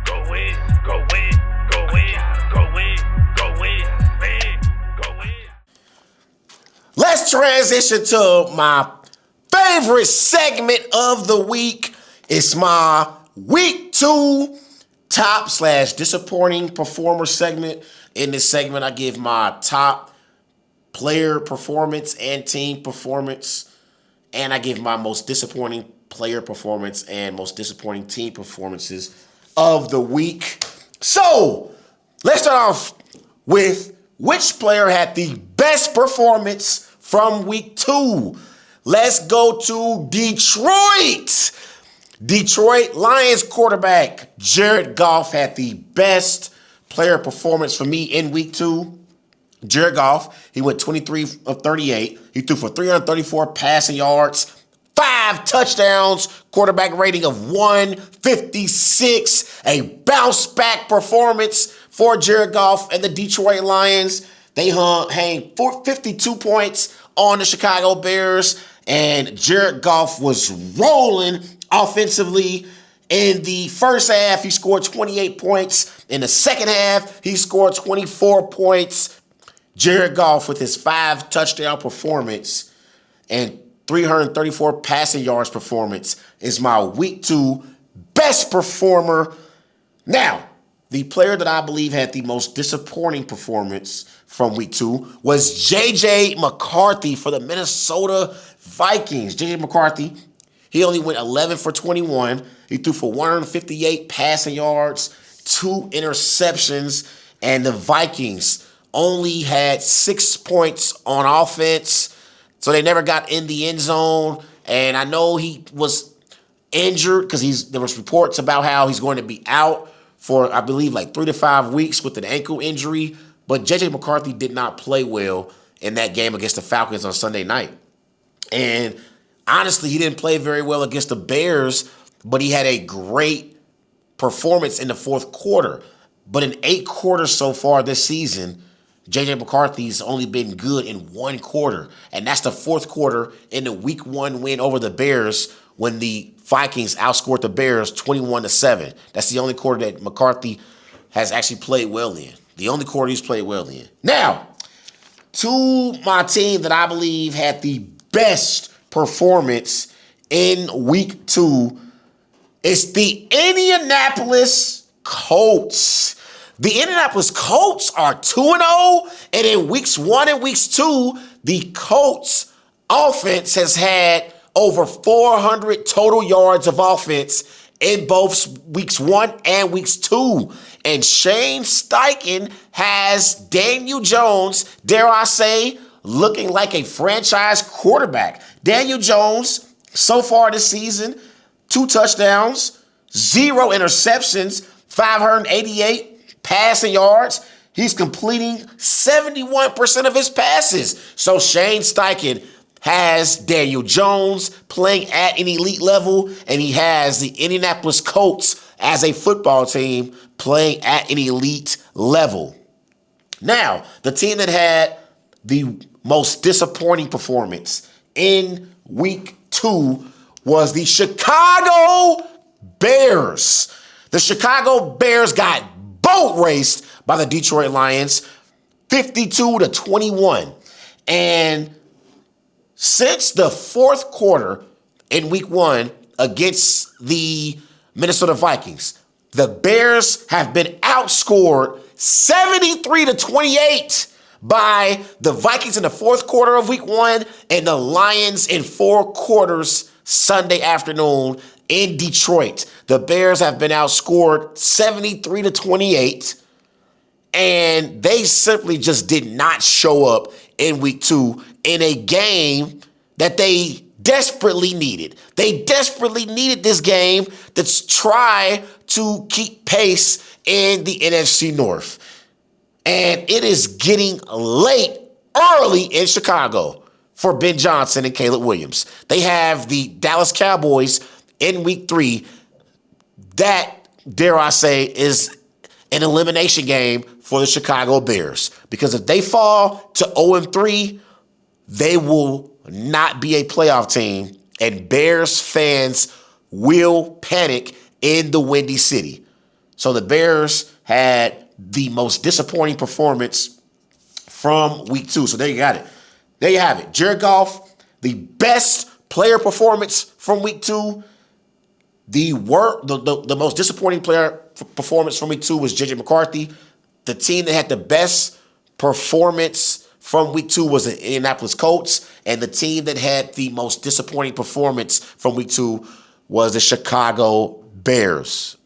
go in, go in, go in, go in, go in, man, go in. Let's transition to my favorite segment of the week. It's my week 2 top/disappointing performer segment. In this segment, I give my top player performance and team performance, and I give my most disappointing player performance and most disappointing team performances of the week. So, let's start off with which player had the best performance from week 2. Let's go to Detroit. Detroit Lions quarterback Jared Goff had the best player performance for me in week 2. Jared Goff, he went 23 of 38. He threw for 334 passing yards, 5 touchdowns, quarterback rating of 156. A bounce back performance for Jared Goff and the Detroit Lions. They hang 52 points on the Chicago Bears, and Jared Goff was rolling offensively. In the first half, he scored 28 points. In the second half, he scored 24 points. Jared Goff, with his 5 touchdown performance and 334 passing yards performance, is my week 2 best performer. Now, the player that I believe had the most disappointing performance from week 2 was J.J. McCarthy for the Minnesota Vikings. J.J. McCarthy, he only went 11 for 21. He threw for 158 passing yards, 2 interceptions, and the Vikings only had 6 points on offense, so they never got in the end zone. And I know he was injured because there was reports about how he's going to be out for, I believe, like 3 to 5 weeks with an ankle injury. But J.J. McCarthy did not play well in that game against the Falcons on Sunday night. And honestly, he didn't play very well against the Bears, but he had a great performance in the fourth quarter. But in 8 quarters so far this season, J.J. McCarthy's only been good in 1 quarter. And that's the fourth quarter in the week 1 win over the Bears when the Vikings outscored the Bears 21-7. That's the only quarter that McCarthy has actually played well in. The only quarter he's played well in. Now, to my team that I believe had the best performance in week 2, it's the Indianapolis Colts. The Indianapolis Colts are 2-0, and in weeks 1 and weeks 2, the Colts offense has had over 400 total yards of offense in both weeks 1 and weeks 2. And Shane Steichen has Daniel Jones, dare I say, looking like a franchise quarterback. Daniel Jones, so far this season, 2 touchdowns, 0 interceptions, 588 passing yards. He's completing 71% of his passes. So Shane Steichen has Daniel Jones playing at an elite level, and he has the Indianapolis Colts as a football team playing at an elite level. Now, the team that had the most disappointing performance in week 2 was the Chicago Bears. The Chicago Bears got boat raced by the Detroit Lions 52-21. And since the fourth quarter in week 1 against the Minnesota Vikings, the Bears have been outscored 73-28 by the Vikings in the fourth quarter of week 1 and the Lions in 4 quarters Sunday afternoon in Detroit. The Bears have been outscored 73-28, and they simply just did not show up in week 2 in a game that they desperately needed. They desperately needed this game to try to keep pace in the NFC North. And it is getting late early in Chicago for Ben Johnson and Caleb Williams. They have the Dallas Cowboys in week 3. That, dare I say, is an elimination game for the Chicago Bears. Because if they fall to 0-3, they will not be a playoff team, and Bears fans will panic in the Windy City. So the Bears had the most disappointing performance from week 2. So there you got it. There you have it. Jared Goff, the best player performance from week 2. The most disappointing player performance from week 2 was JJ McCarthy. The team that had the best performance from week 2 was the Indianapolis Colts, and the team that had the most disappointing performance from week 2 was the Chicago Bears.